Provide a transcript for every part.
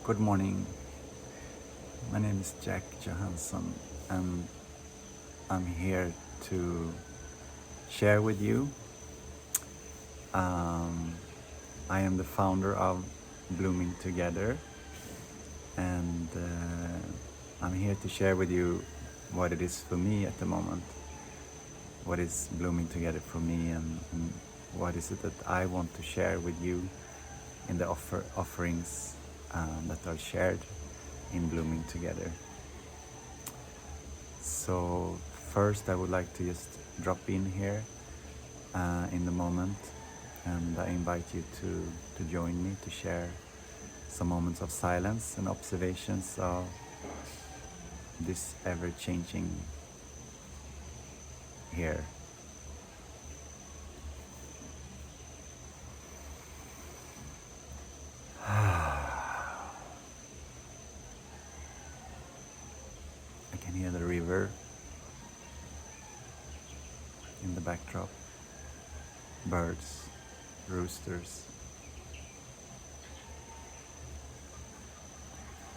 Good morning. My name is Jeck Johansson, and I'm here to share with you. I am the founder of Blooming Together, and I'm here to share with you what it is for me at the moment. What is Blooming Together for me, and what is it that I want to share with you in the offerings that are shared in Blooming Together. So first I would like to just drop in here in the moment, and I invite you to join me to share some moments of silence and observations of this ever-changing here. I can hear the river in the backdrop, birds, roosters.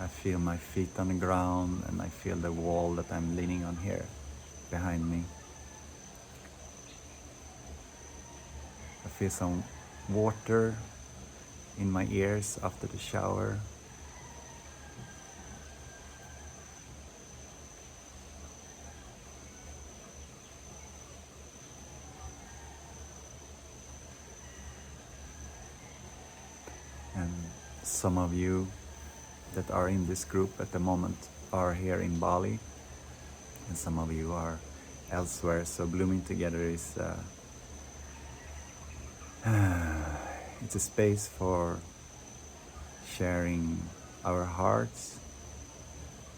I feel my feet on the ground, and I feel the wall that I'm leaning on here behind me. I feel some water in my ears after the shower. And some of you that are in this group at the moment are here in Bali, and some of you are elsewhere. So Blooming Together is it's a space for sharing our hearts.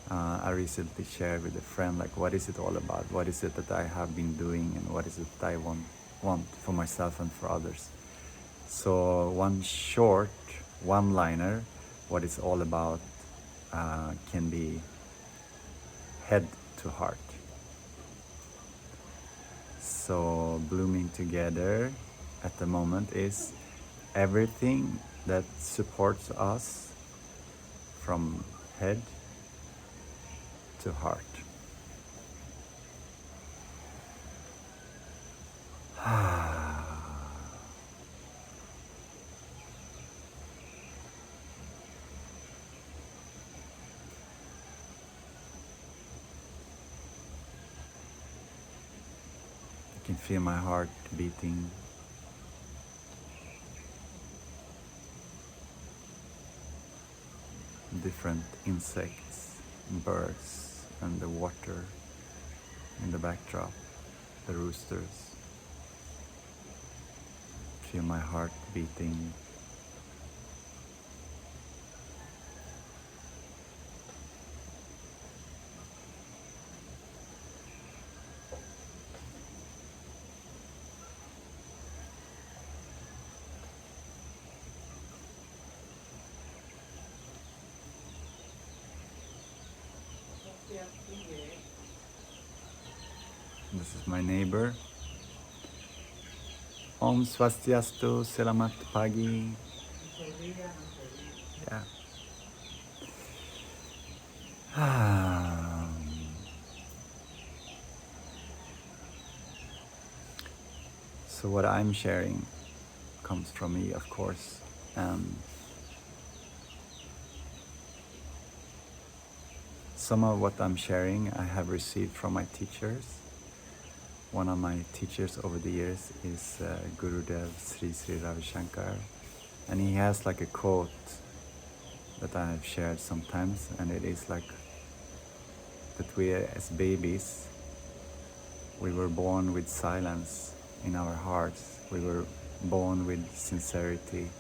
I recently shared with a friend, like, what is it all about? What is it that I have been doing, and what is it that I want for myself and for others? So one short one-liner, what it's all about, can be head to heart. So Blooming Together at the moment is everything that supports us from head to heart. I can feel my heart beating. Different insects, birds, and the water in the backdrop, the roosters. Feel my heart beating. This is my neighbor. Om Swastiastu, Selamat Pagi. Yeah. So what I'm sharing comes from me, of course, and some of what I'm sharing I have received from my teachers. One of my teachers over the years is Gurudev Sri Ravi Shankar, and he has like a quote that I have shared sometimes, and it is like that we as babies, we were born with silence in our hearts. We were born with sincerity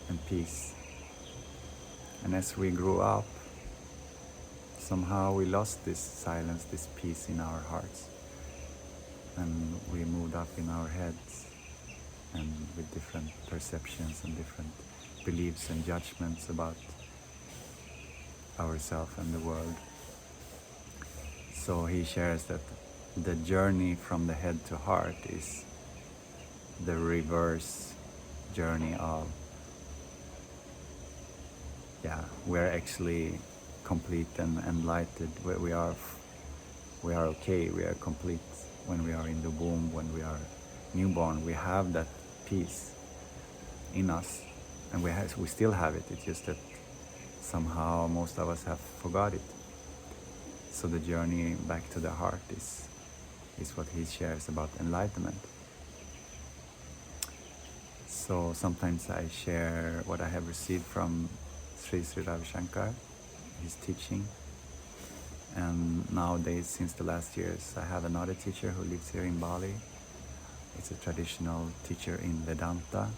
and peace. And as we grew up, somehow we lost this silence, this peace in our hearts. And we moved up in our heads, and with different perceptions and different beliefs and judgments about ourselves and the world. So he shares that the journey from the head to heart is the reverse journey of yeah, we are actually complete and enlightened. We are okay. We are complete when we are in the womb, when we are newborn. We have that peace in us, and we still have it. It's just that somehow most of us have forgot it. So the journey back to the heart is what he shares about enlightenment. So sometimes I share what I have received from Sri Ravi Shankar, his teaching. And nowadays, since the last years, I have another teacher who lives here in Bali. It's a traditional teacher in Vedanta.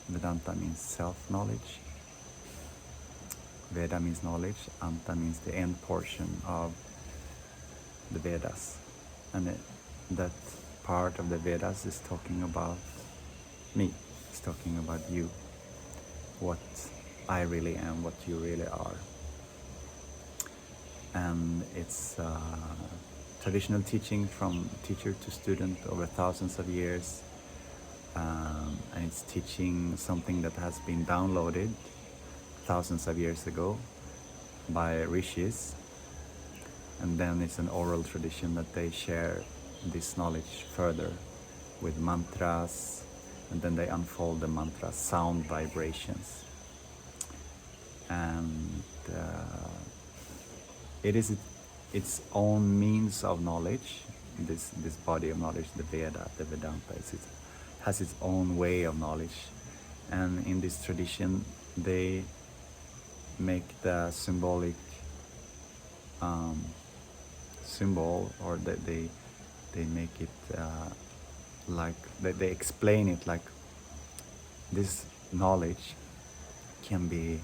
Vedanta means self-knowledge. Veda means knowledge. Anta means the end portion of the Vedas. And that part of the Vedas is talking about me. It's talking about you. What I really am, what you really are. And it's traditional teaching from teacher to student over thousands of years. And it's teaching something that has been downloaded thousands of years ago by rishis. And then it's an oral tradition that they share this knowledge further with mantras, and then they unfold the mantras, sound vibrations. And it is its own means of knowledge, this body of knowledge, the Veda, the Vedanta. It has its own way of knowledge. And in this tradition, they make the symbolic symbol, or that they make it like, they explain it like this knowledge can be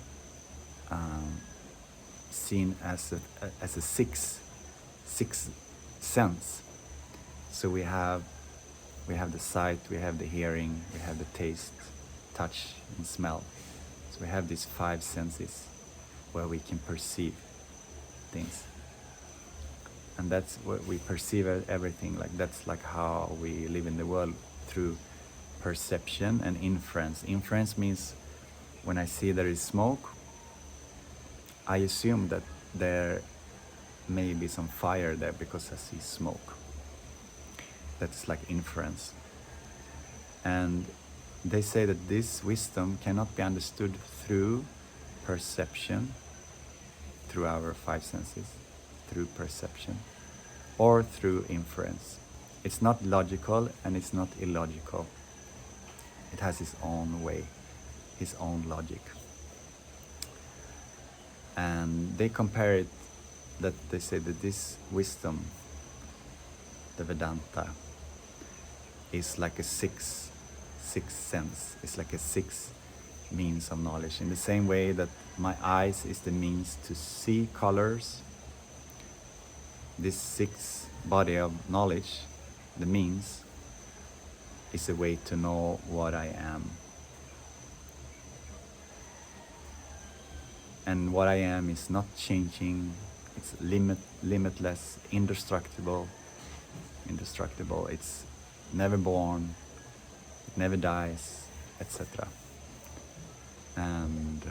seen as a sixth sense. So we have the sight, we have the hearing, we have the taste, touch, and smell. So we have these 5 senses where we can perceive things, and that's what we perceive everything. Like that's like how we live in the world, through perception and inference. Inference means when I see there is smoke, I assume that there may be some fire there because I see smoke. That's like inference. And they say that this wisdom cannot be understood through perception, through our 5 senses, through perception, or through inference. It's not logical and it's not illogical. It has its own way, its own logic. And they compare it, that they say that this wisdom, the Vedanta, is like a sixth sense. It's like a sixth means of knowledge. In the same way that my eyes is the means to see colors, this sixth body of knowledge, the means, is a way to know what I am. And what I am is not changing. It's limitless, indestructible. It's never born, it never dies, etc. And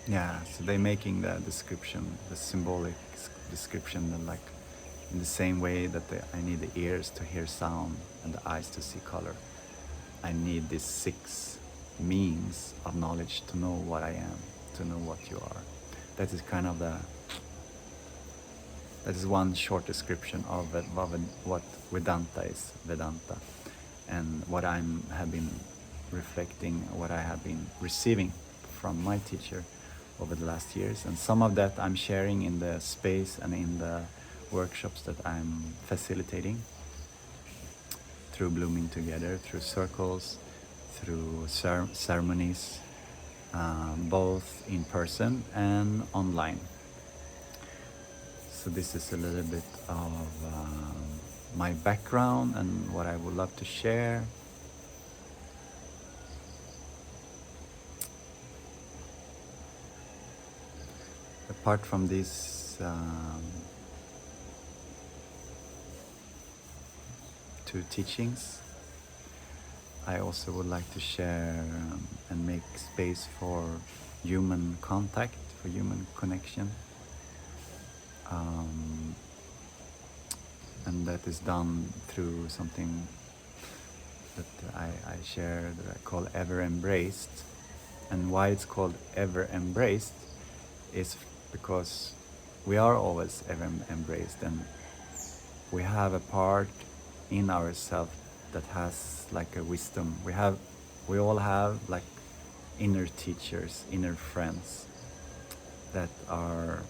yeah, so they're making the description, the symbolic description, like in the same way that I need the ears to hear sound and the eyes to see color. I need these 6 means of knowledge to know what I am, to know what you are. That is kind of that is one short description of what Vedanta is, Vedanta, and what have been reflecting, what I have been receiving from my teacher over the last years. And some of that I'm sharing in the space and in the workshops that I'm facilitating through Blooming Together, through circles, through ceremonies, both in person and online. So this is a little bit of my background and what I would love to share. Apart from these two teachings, I also would like to share and make space for human contact, for human connection. And that is done through something that I share that I call Ever Embraced. And why it's called Ever Embraced is because we are always ever embraced, and we have a part in ourselves that has like a wisdom. We all have like inner teachers, inner friends that are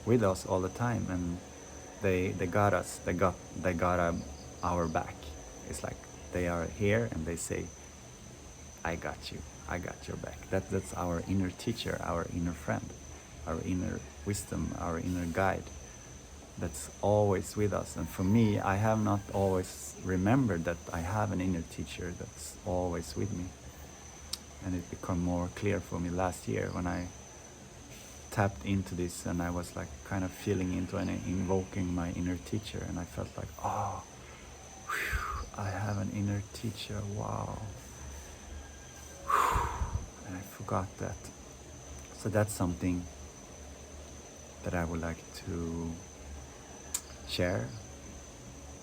with us all the time, and they got us. They got our back. It's like they are here and they say, "I got you. I got your back." That's our inner teacher, our inner friend, our inner wisdom, our inner guide. That's always with us. And for me, I have not always remembered that I have an inner teacher that's always with me. And it became more clear for me last year when I tapped into this, and I was like kind of feeling into and invoking my inner teacher, and I felt like, oh, whew, I have an inner teacher, wow. Whew, and I forgot that. So that's something that I would like to share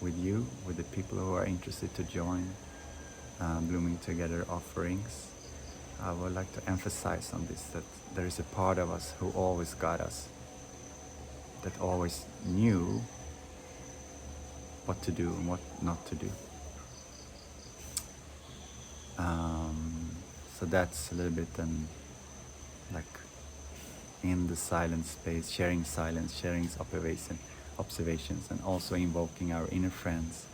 with you, with the people who are interested to join Blooming Together offerings. I would like to emphasize on this, that there is a part of us who always got us, that always knew what to do and what not to do. So that's a little bit like in the silent space, sharing silence, sharing observations, and also invoking our inner friends,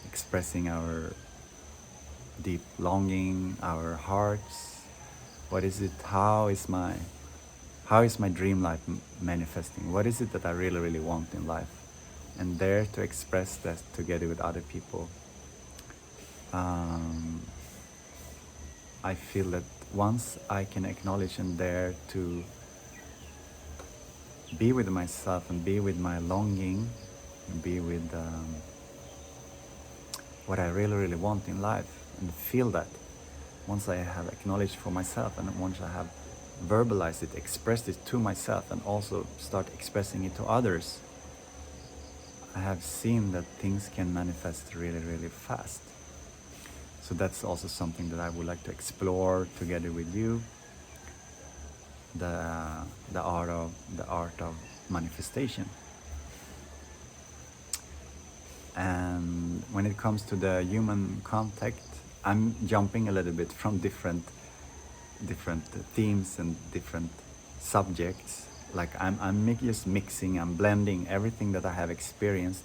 expressing our deep longing, our hearts. What is it? How is my dream life manifesting? What is it that I really, really want in life? And dare to express that together with other people. I feel that once I can acknowledge and dare to be with myself and be with my longing and be with what I really, really want in life, and feel that, once I have acknowledged for myself and once I have verbalized it, expressed it to myself, and also start expressing it to others, I have seen that things can manifest really, really fast. So that's also something that I would like to explore together with you, the art of manifestation. And when it comes to the human contact, I'm jumping a little bit from different themes and different subjects. Like I'm just mixing, I'm blending everything that I have experienced.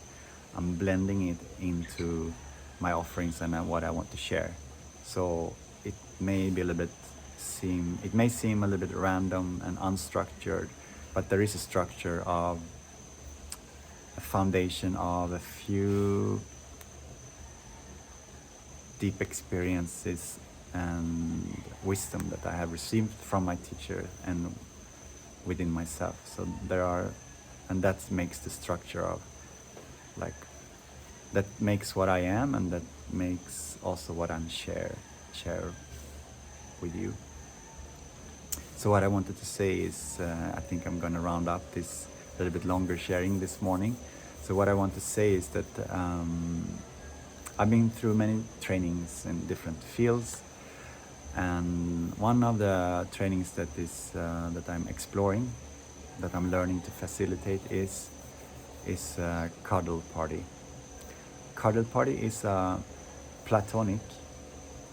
I'm blending it into my offerings and what I want to share. So it may be it may seem a little bit random and unstructured, but there is a structure of a foundation of a few deep experiences and wisdom that I have received from my teacher and within myself. So and that makes the structure of that makes what I am, and that makes also what I'm share with you. So what I wanted to say is, I think I'm gonna round up this a little bit longer sharing this morning. So what I want to say is that I've been through many trainings in different fields, and one of the trainings that I'm exploring, that I'm learning to facilitate is Cuddle Party. Cuddle Party is a platonic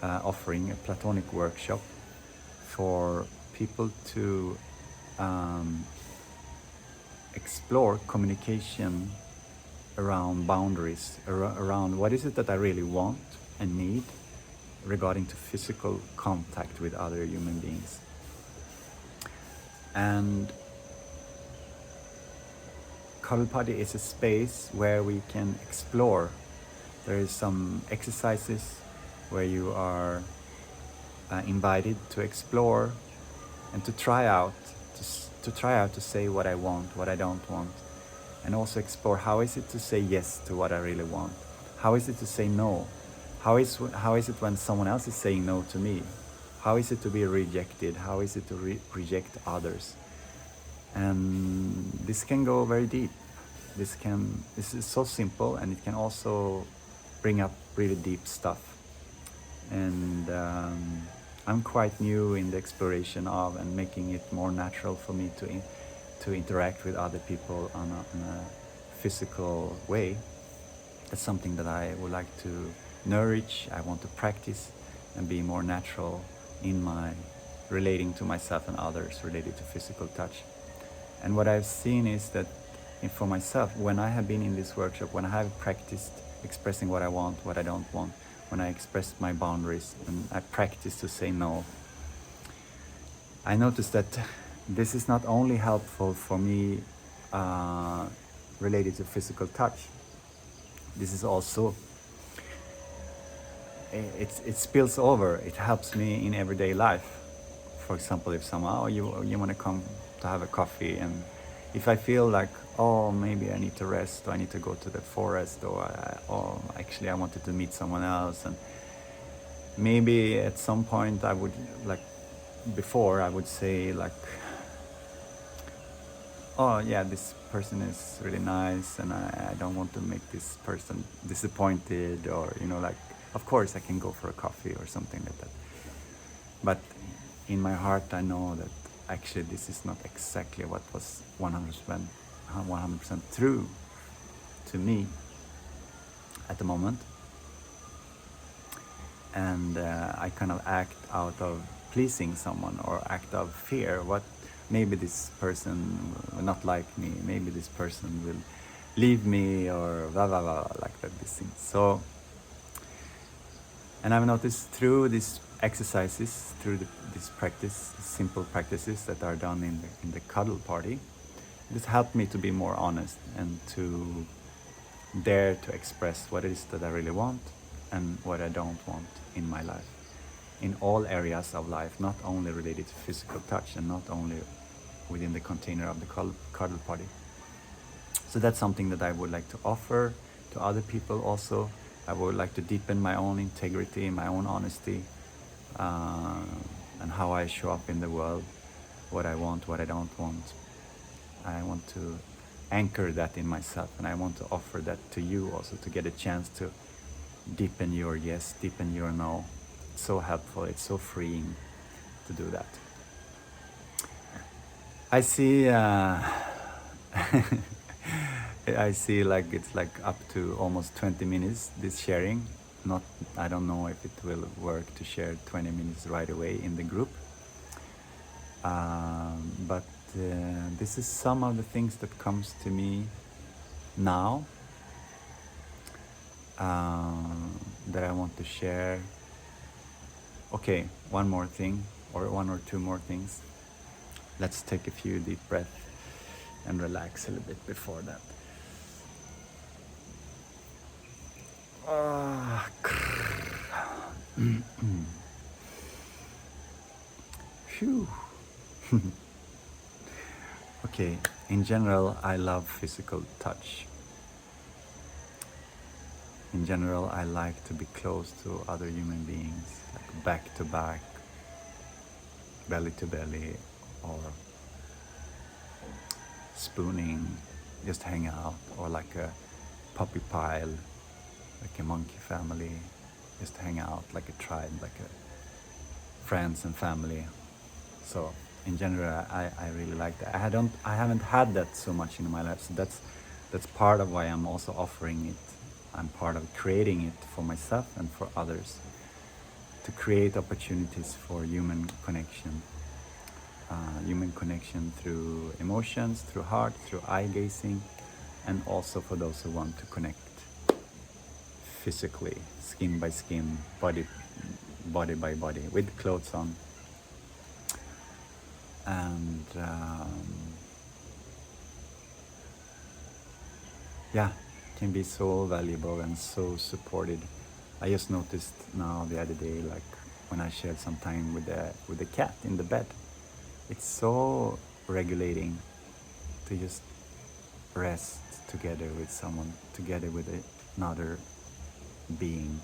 offering, a platonic workshop for people to explore communication around boundaries, around what is it that I really want and need regarding to physical contact with other human beings. And Cuddle Party is a space where we can explore. There is some exercises where you are invited to explore and to try out, to try out to say what I want, what I don't want, and also explore how is it to say yes to what I really want, how is it to say no, how is it when someone else is saying no to me, how is it to be rejected, how is it to reject others. And this can go very deep. This is so simple, and it can also bring up really deep stuff. And I'm quite new in the exploration of and making it more natural for me to interact with other people on a physical way. That's something that I would like to nourish. I want to practice and be more natural in my relating to myself and others related to physical touch. And what I've seen is that for myself, when I have been in this workshop, when I have practiced expressing what I want, what I don't want, when I express my boundaries and I practice to say no, I noticed that this is not only helpful for me related to physical touch. This is also, it spills over. It helps me in everyday life. For example, if someone, you want to come to have a coffee, and if I feel like, oh, maybe I need to rest, or I need to go to the forest, or actually I wanted to meet someone else, and maybe at some point I would, like before, I would say like, oh yeah, this person is really nice and I don't want to make this person disappointed, or like, of course I can go for a coffee or something like that. But in my heart I know that actually this is not exactly what was 100% true to me at the moment. And I kind of act out of pleasing someone, or act of fear. What, maybe this person will not like me, maybe this person will leave me, or blah blah blah, like that, these things. So, and I've noticed through these exercises, through this practice, simple practices that are done in the Cuddle Party, it has helped me to be more honest and to dare to express what it is that I really want and what I don't want in my life, in all areas of life, not only related to physical touch and not only within the container of the Cuddle Party. So that's something that I would like to offer to other people also. I would like to deepen my own integrity, my own honesty, and how I show up in the world, what I want, what I don't want. I want to anchor that in myself, and I want to offer that to you also, to get a chance to deepen your yes, deepen your no. It's so helpful, it's so freeing to do that. I see I see like it's like up to almost 20 minutes this sharing. I don't know if it will work to share 20 minutes right away in the group, but this is some of the things that comes to me now that I want to share. Okay, one more thing, or one or two more things. Let's take a few deep breaths and relax a little bit before that. Phew. Okay, in general, I love physical touch. In general, I like to be close to other human beings, like back to back, belly to belly, or spooning, just hang out, or like a puppy pile, like a monkey family, just hang out like a tribe, like a friends and family. So in general, I really like that. I haven't had that so much in my life, so that's part of why I'm also offering it. I'm part of creating it for myself and for others, to create opportunities for human connection through emotions, through heart, through eye gazing, and also for those who want to connect physically, skin by skin, body by body, with clothes on. And yeah, can be so valuable and so supported. I just noticed now the other day, like when I shared some time with the cat in the bed, it's so regulating to just rest together with someone, together with another being.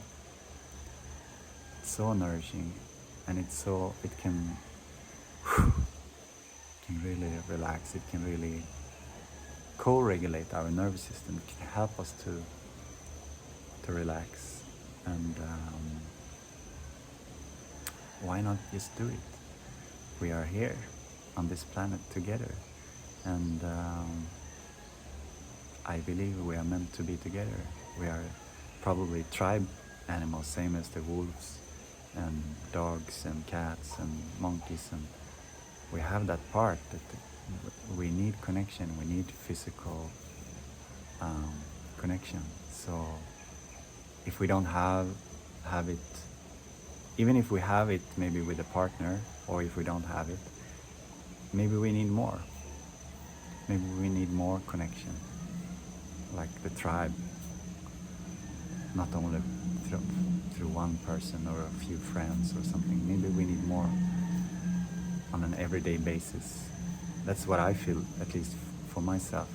It's so nourishing, and it can really relax. It can really co-regulate our nervous system. It can help us to relax. And why not just do it? We are here on this planet together, and I believe we are meant to be together. We are probably tribe animals, same as the wolves and dogs and cats and monkeys, and we have that part that we need connection. We need physical connection. So if we don't have it, even if we have it maybe with a partner, or if we don't have it, maybe we need more. Maybe we need more connection, like the tribe, not only through one person or a few friends or something. Maybe we need more on an everyday basis. That's what I feel, at least for myself.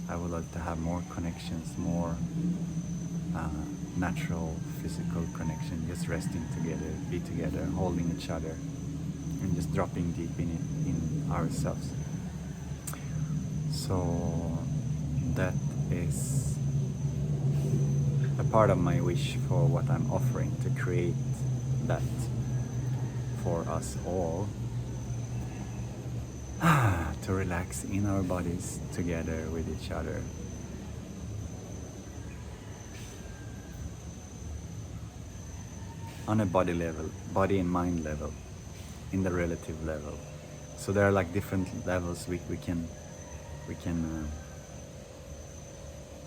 I would like to have more connections, more natural physical connection, just resting together, be together, holding each other, and just dropping deep in ourselves. So that is a part of my wish for what I'm offering, to create that for us all, to relax in our bodies together with each other. On a body level, body and mind level, in the relative level. So there are like different levels we can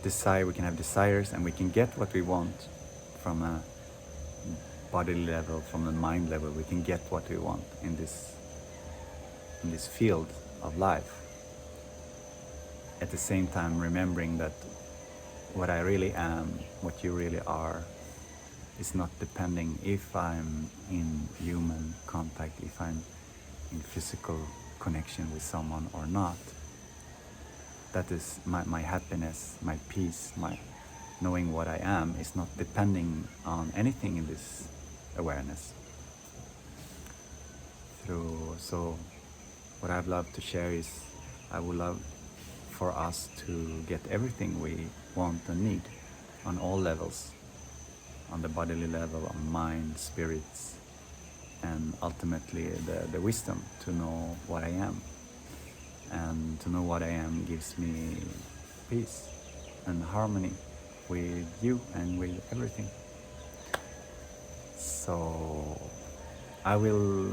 decide, we can have desires, and we can get what we want from a body level, from a mind level. We can get what we want in this field of life. At the same time, remembering that what I really am, what you really are, is not depending if I'm in human contact, if I'm in physical connection with someone or not. That is my happiness, my peace, my knowing what I am is not depending on anything in this awareness. So what I'd love to share is, I would love for us to get everything we want and need on all levels, on the bodily level, on mind, spirits, and ultimately the wisdom to know what I am. And to know what I am gives me peace and harmony with you and with everything. So I will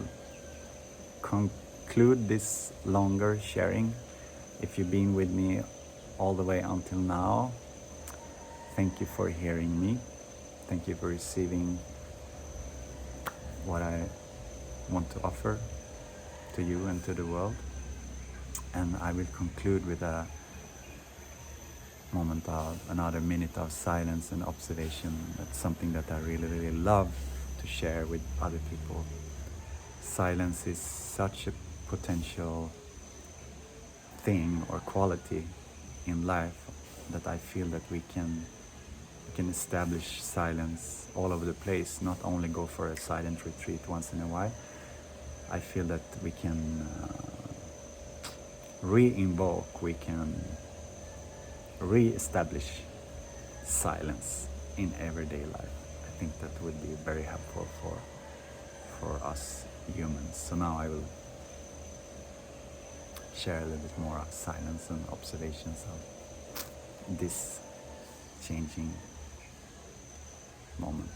conclude this longer sharing. If you've been with me all the way until now, thank you for hearing me. Thank you for receiving what I want to offer to you and to the world. And I will conclude with a moment of another minute of silence and observation. That's something that I really, really love to share with other people. Silence is such a potential thing or quality in life that I feel that we can establish silence all over the place, not only go for a silent retreat once in a while. I feel that we can re-invoke, we can re-establish silence in everyday life. I think that would be very helpful for us humans. So now I will share a little bit more of silence and observations of this changing moment.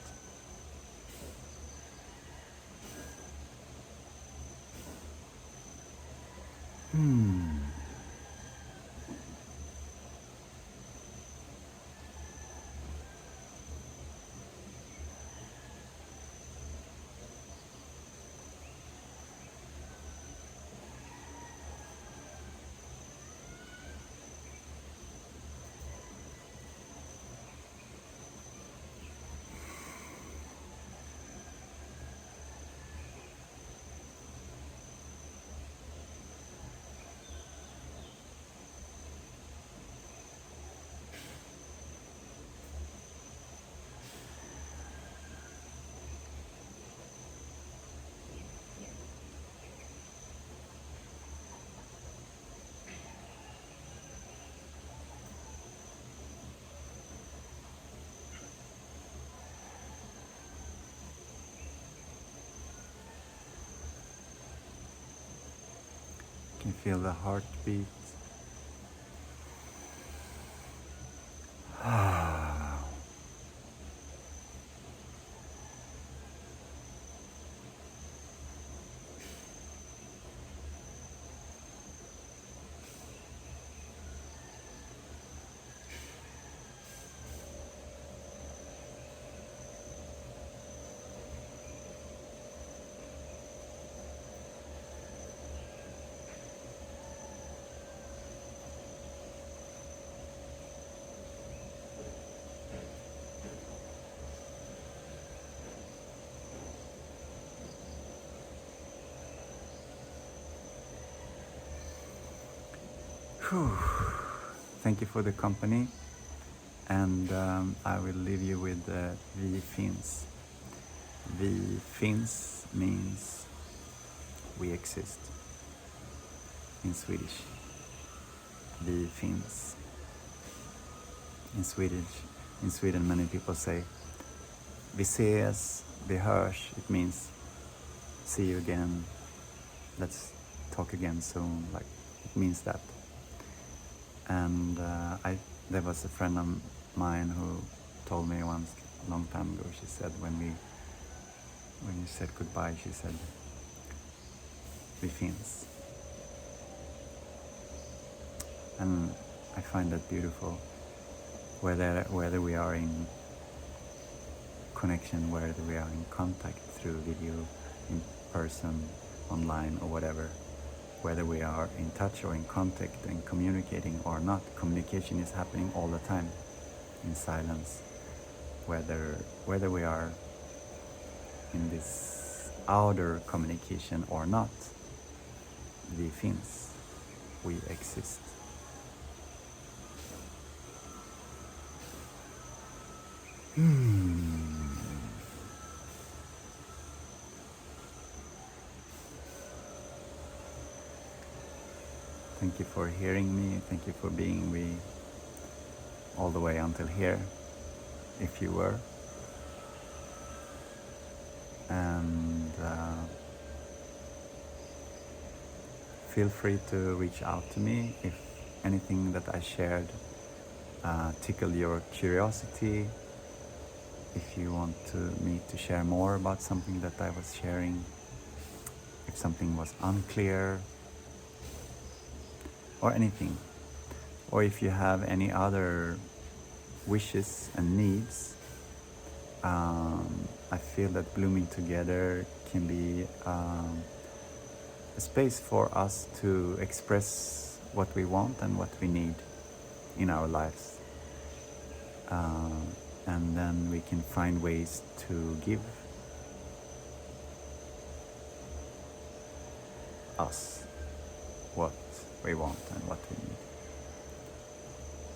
Can feel the heartbeat. Whew. Thank you for the company, and I will leave you with Vi finns. Vi finns means we exist in Swedish. Vi finns. In Sweden many people say vi ses, vi hörs. It means see you again, let's talk again soon. Like, it means that. And there was a friend of mine who told me once, a long time ago, she said when you said goodbye, she said, vi finns. And I find that beautiful, whether we are in connection, whether we are in contact through video, in person, online, or whatever. Whether we are in touch or in contact and communicating or not, communication is happening all the time in silence. Whether we are in this outer communication or not, vi finns, we exist. Thank you for hearing me. Thank you for being me all the way until here, if you were. And feel free to reach out to me if anything that I shared tickled your curiosity. If you want me to share more about something that I was sharing, if something was unclear, or anything, or if you have any other wishes and needs, I feel that blooming together can be a space for us to express what we want and what we need in our lives, and then we can find ways to give us what we want and what we need.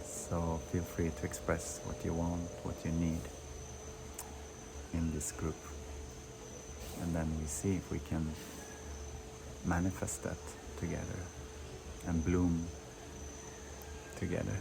So feel free to express what you want, what you need in this group, and then we see if we can manifest that together and bloom together.